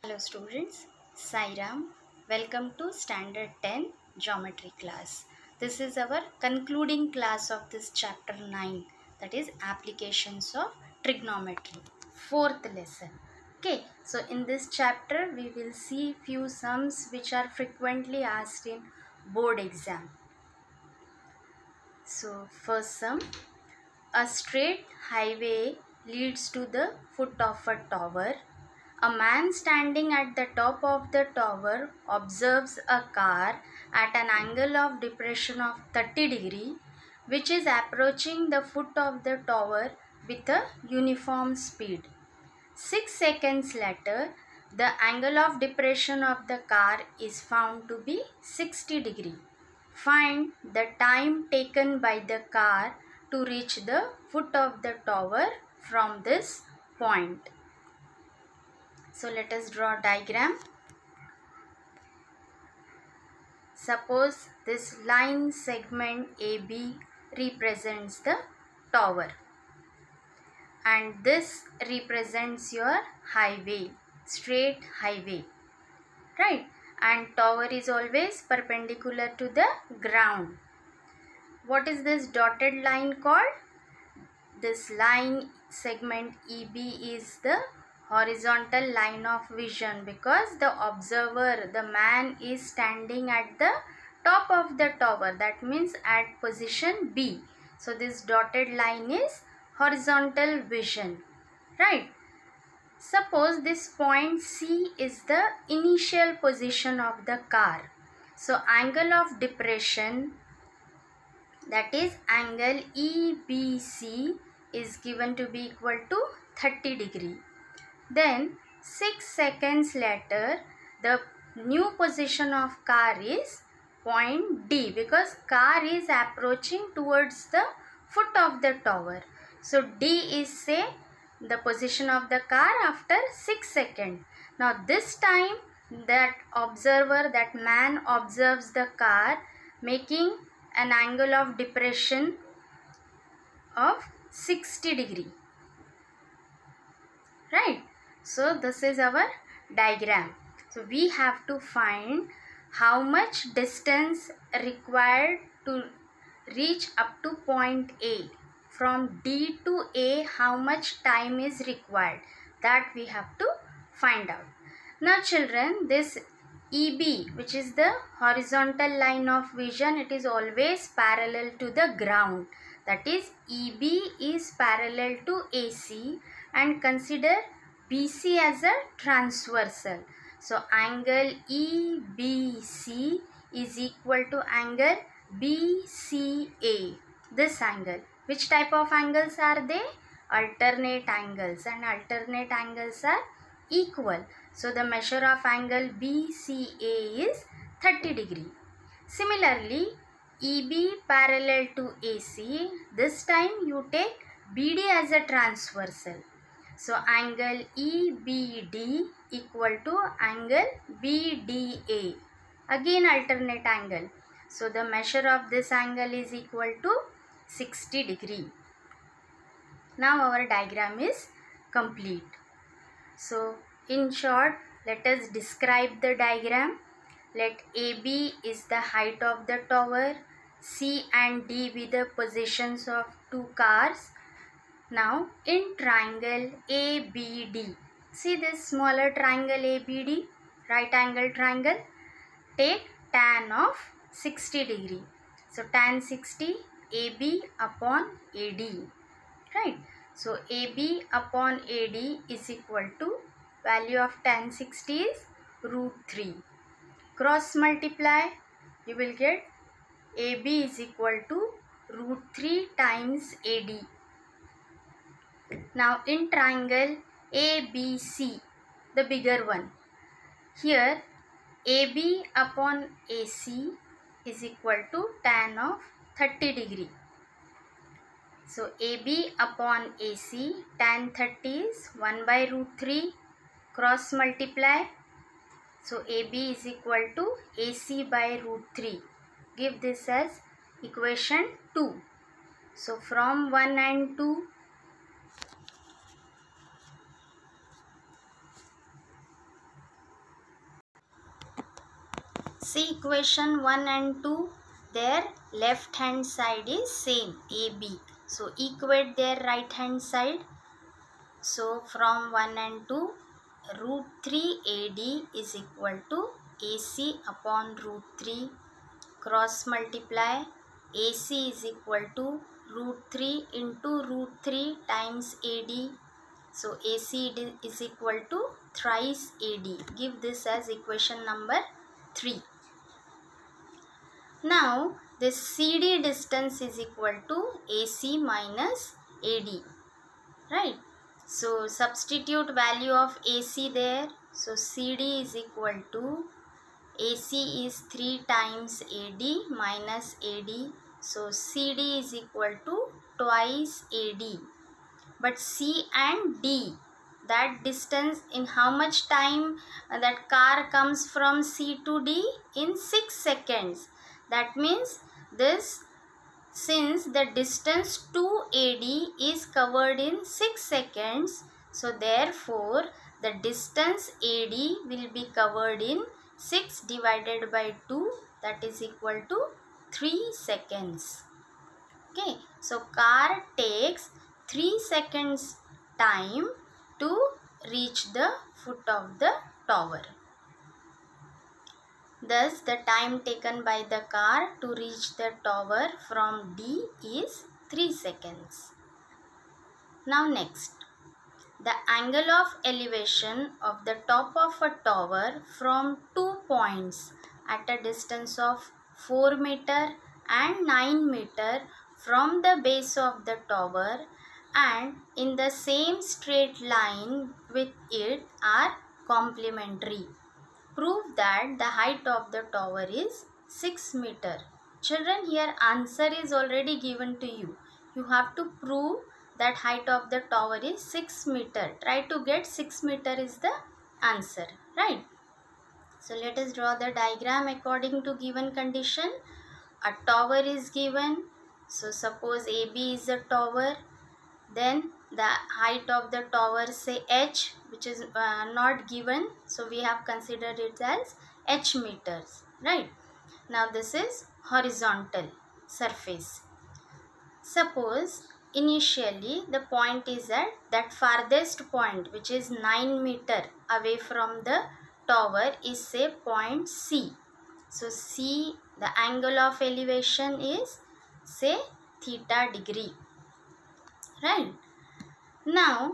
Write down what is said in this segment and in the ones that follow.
Hello students, Sairam. Welcome to Standard 10 Geometry class. This is our concluding class of this chapter 9, that is applications of trigonometry, fourth lesson. Okay, so in this chapter we will see few sums which are frequently asked in board exam. So first sum, a straight highway leads to the foot of a tower. A man standing at the top of the tower observes a car at an angle of depression of 30 degree, which is approaching the foot of the tower with a uniform speed. 6 seconds later, the angle of depression of the car is found to be 60 degree. Find the time taken by the car to reach the foot of the tower from this point. So let us draw a diagram. Suppose this line segment AB represents the tower and this represents your highway, straight highway, right? And tower is always perpendicular to the ground. What is this dotted line called? This line segment EB is the horizontal line of vision because the observer, the man, is standing at the top of the tower, that means at position B. So this dotted line is horizontal vision, right? Suppose this point C is the initial position of the car. So angle of depression, that is angle EBC, is given to be equal to 30 degree. Then 6 seconds later, the new position of car is point D because car is approaching towards the foot of the tower. So D is, say, the position of the car after 6 seconds. Now this time that observer, that man observes the car making an angle of depression of 60 degree, right? So this is our diagram. So we have to find how much distance required to reach up to point A. From D to A, how much time is required, that we have to find out. Now children, this EB, which is the horizontal line of vision, it is always parallel to the ground. That is, EB is parallel to AC, and consider BC as a transversal. So angle EBC is equal to angle BCA. This angle. Which type of angles are they? Alternate angles, and alternate angles are equal. So the measure of angle BCA is 30 degree. Similarly, EB parallel to AC, this time you take BD as a transversal. So angle EBD equal to angle BDA. Again alternate angle. So the measure of this angle is equal to 60 degree. Now our diagram is complete. So in short, let us describe the diagram. Let AB is the height of the tower, C and D be the positions of two cars. Now in triangle ABD, see this smaller triangle ABD, right angle triangle, take tan of 60 degree. So tan 60 AB upon AD, right? So AB upon AD is equal to, value of tan 60 is √3. Cross multiply, you will get AB is equal to √3 times AD. Now in triangle ABC, the bigger one, here AB upon AC is equal to tan of 30 degree. So AB upon AC, tan 30 is 1 by √3, cross multiply. So AB is equal to AC by √3. Give this as equation 2. So from 1 and 2, See equation 1 and 2, their left hand side is same, AB. So equate their right hand side. So from 1 and 2, root 3 AD is equal to AC upon root 3. Cross multiply, AC is equal to root 3 into root 3 times AD. So AC is equal to thrice AD. Give this as equation number 3. Now this CD distance is equal to AC minus AD, right? So substitute value of AC there. So CD is equal to AC is 3 times AD minus AD. So CD is equal to twice AD. But C and D, that distance, in how much time that car comes from C to D? In 6 seconds. That means this, since the distance to AD is covered in 6 seconds, so therefore the distance AD will be covered in 6 divided by 2, that is equal to 3 seconds. Okay, so car takes 3 seconds time to reach the foot of the tower. Thus, the time taken by the car to reach the tower from D is 3 seconds. Now next, the angle of elevation of the top of a tower from 2 points at a distance of 4 meter and 9 meter from the base of the tower and in the same straight line with it are complementary. Prove that the height of the tower is 6 meter. Children, here answer is already given to you. You have to prove that height of the tower is 6 meter. Try to get 6 meter is the answer, right? So let us draw the diagram according to given condition. A tower is given. So suppose AB is a tower. Then the height of the tower, say h, which is not given, so we have considered it as h meters, right? Now this is horizontal surface. Suppose initially the point is at that farthest point, which is 9 meter away from the tower, is say point C. So C, the angle of elevation is say theta degree, right? Now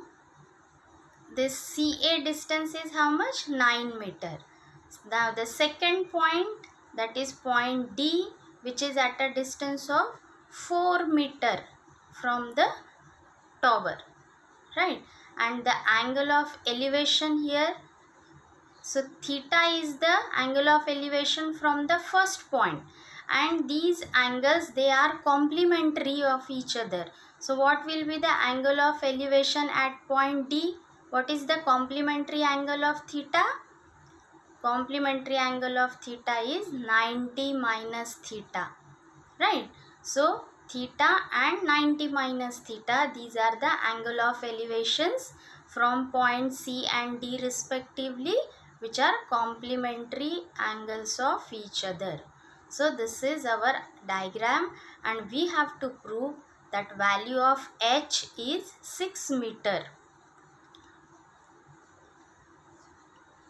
this CA distance is how much? 9 meter. Now the second point, that is point D, which is at a distance of 4 meter from the tower, right? And the angle of elevation here, so theta is the angle of elevation from the first point, and these angles, they are complementary of each other. So what will be the angle of elevation at point D? What is the complementary angle of theta? Complementary angle of theta is 90 minus theta, right? So theta and 90 minus theta, these are the angle of elevations from point C and D respectively, which are complementary angles of each other. So this is our diagram, and we have to prove that value of h is 6 meter.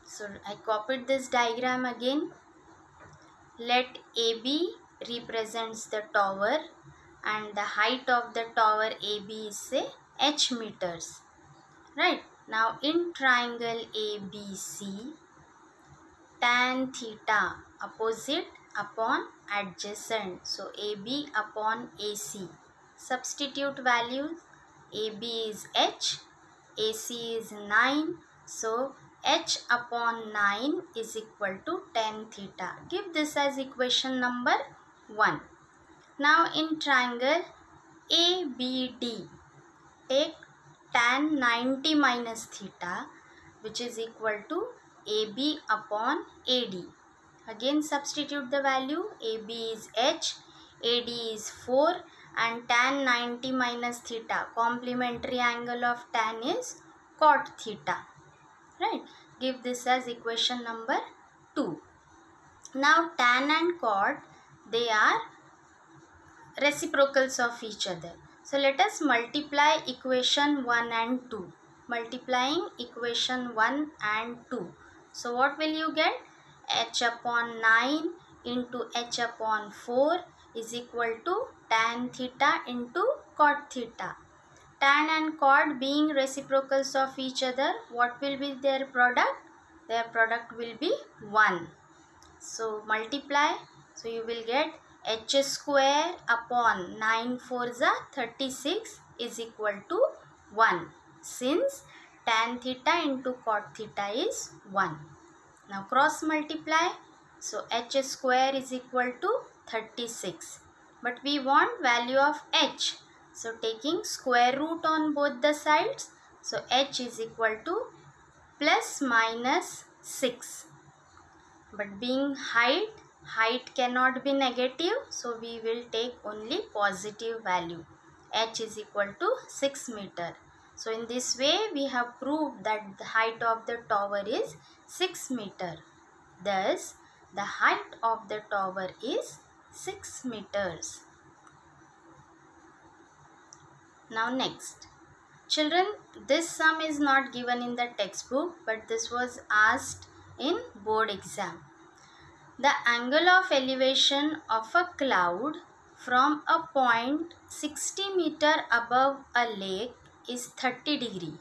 So I copied this diagram again. Let AB represents the tower and the height of the tower AB is say h meters, right? Now in triangle ABC, tan theta, opposite upon adjacent, so AB upon AC. Substitute values. AB is h, AC is 9, so h upon 9 is equal to tan theta. Give this as equation number 1. Now in triangle ABD, take tan 90 minus theta, which is equal to AB upon AD. Again substitute the value. AB is h, AD is 4, and tan 90 minus theta, complementary angle of tan is cot theta, right? Give this as equation number 2. Now tan and chord, they are reciprocals of each other. So let us multiply equation 1 and 2. Multiplying equation 1 and 2. So what will you get? H upon 9 into H upon 4 is equal to tan theta into cot theta. Tan and chord being reciprocals of each other, what will be their product? Their product will be 1. So multiply. So you will get h square upon 9 4s are 36 is equal to 1. Since tan theta into cot theta is 1. Now cross multiply. So h square is equal to 36. But we want value of h. So taking square root on both the sides. So h is equal to plus minus 6. But being height cannot be negative. So we will take only positive value. H is equal to 6 meter. So in this way we have proved that the height of the tower is 6 meter. Thus the height of the tower is 6 meters. Now next. Children, this sum is not given in the textbook, but this was asked in board exam. The angle of elevation of a cloud from a point 60 meter above a lake is 30 degree,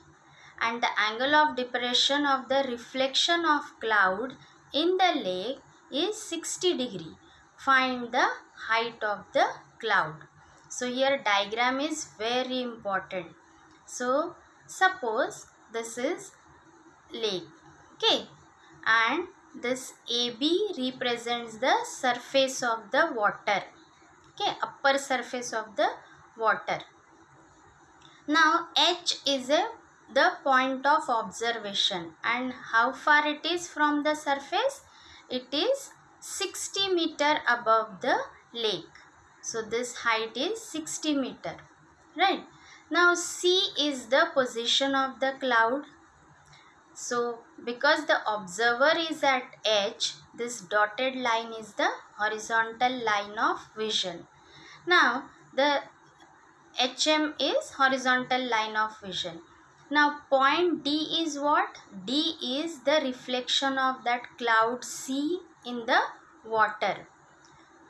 and the angle of depression of the reflection of cloud in the lake is 60 degree. Find the height of the cloud. So here diagram is very important. So suppose this is lake, okay, and this AB represents the surface of the water, okay, upper surface of the water. Now H is the point of observation, and how far it is from the surface? It is 60 meter above the lake. So this height is 60 meter, right? Now C is the position of the cloud. So because the observer is at H, this dotted line is the horizontal line of vision. Now the HM is horizontal line of vision. Now point D is what? D is the reflection of that cloud C in the water.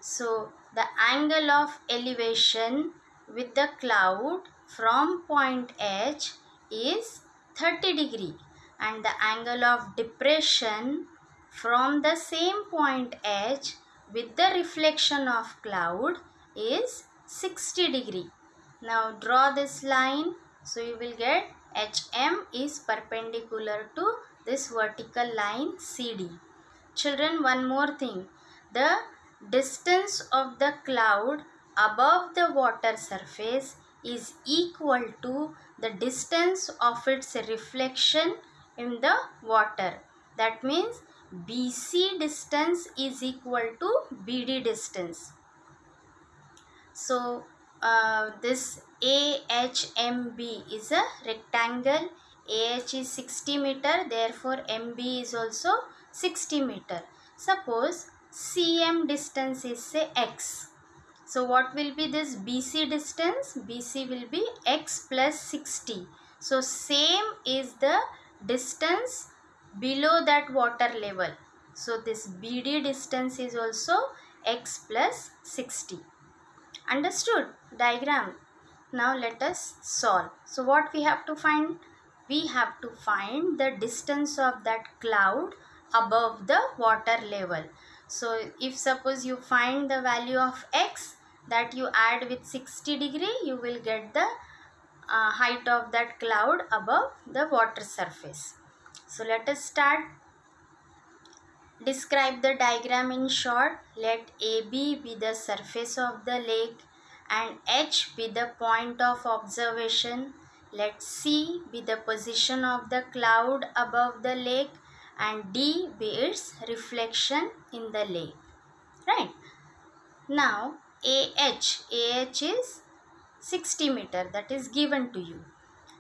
So the angle of elevation with the cloud from point H is 30 degree, and the angle of depression from the same point H with the reflection of cloud is 60 degree. Now draw this line. So you will get HM is perpendicular to this vertical line CD. Children, one more thing. The distance of the cloud above the water surface is equal to the distance of its reflection in the water. That means BC distance is equal to BD distance. So this AHMB is a rectangle. AH is 60 meter, therefore MB is also 60 meter. Suppose CM distance is say X. So what will be this BC distance? BC will be X plus 60. So same is the distance below that water level. So this BD distance is also X plus 60. Understood? Diagram. Now let us solve. So what we have to find? We have to find the distance of that cloud above the water level. So if suppose you find the value of X, that you add with 60 degree, you will get the height of that cloud above the water surface. So let us start. Describe the diagram in short. Let AB be the surface of the lake and H be the point of observation. Let C be the position of the cloud above the lake and D be its reflection in the lake. Right? Now AH is 60 meter, that is given to you.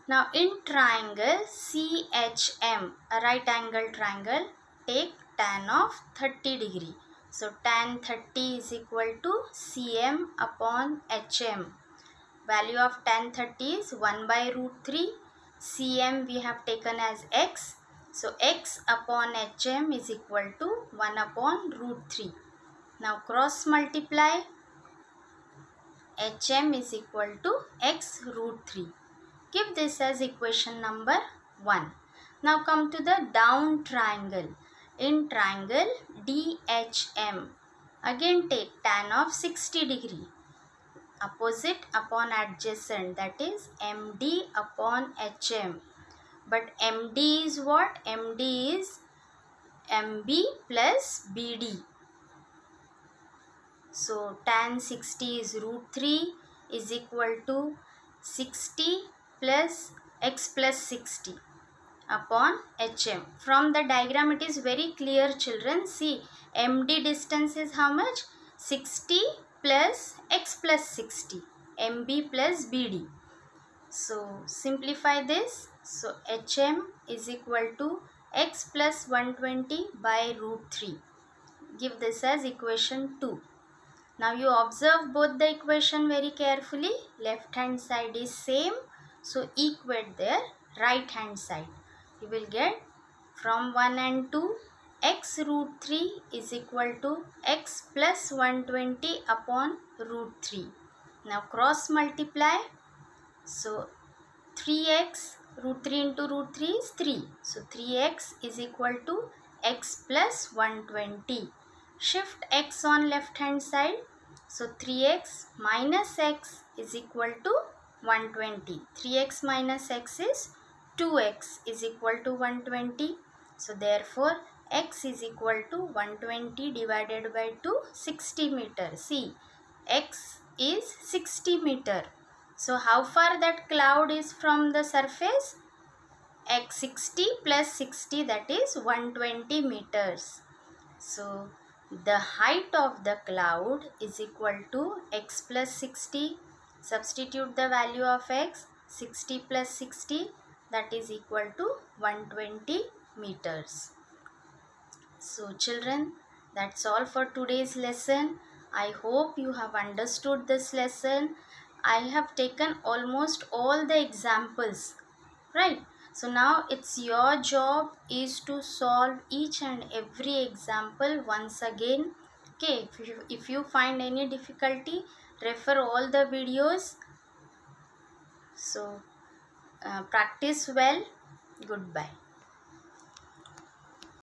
Now in triangle CHM, a right angle triangle, take tan of 30 degree. So tan 30 is equal to cm upon hm. Value of tan 30 is 1 by root 3. Cm we have taken as x. So x upon hm is equal to 1 upon root 3. Now cross multiply. Hm is equal to x root 3. Keep this as equation number 1. Now come to the down triangle. In triangle DHM, again take tan of 60 degree. Opposite upon adjacent, that is MD upon HM. But MD is what? MD is MB plus BD. So tan 60 is root 3 is equal to 60 plus x plus 60 upon HM. From the diagram it is very clear, children. See, MD distance is how much? 60 plus x plus 60, MB plus BD. So simplify this. So HM is equal to x plus 120 by root 3. Give this as equation 2. Now you observe both the equation very carefully. Left hand side is same, so equate their right hand side. You will get from 1 and 2, x root 3 is equal to x plus 120 upon root 3. Now cross multiply. So 3x, root 3 into root 3 is 3. So 3x is equal to x plus 120. Shift x on left hand side. So 3x minus x is equal to 120. 3x minus x is 2x is equal to 120. So therefore x is equal to 120 divided by 2, 60 meter. See, x is 60 meter. So how far that cloud is from the surface? X 60 plus 60, that is 120 meters. So the height of the cloud is equal to x plus 60. Substitute the value of x, 60 plus 60, that is equal to 120 meters. So children, that's all for today's lesson. I hope you have understood this lesson. I have taken almost all the examples, right? So now it's your job is to solve each and every example once again. Okay, if you find any difficulty, refer all the videos. So practice well. Goodbye.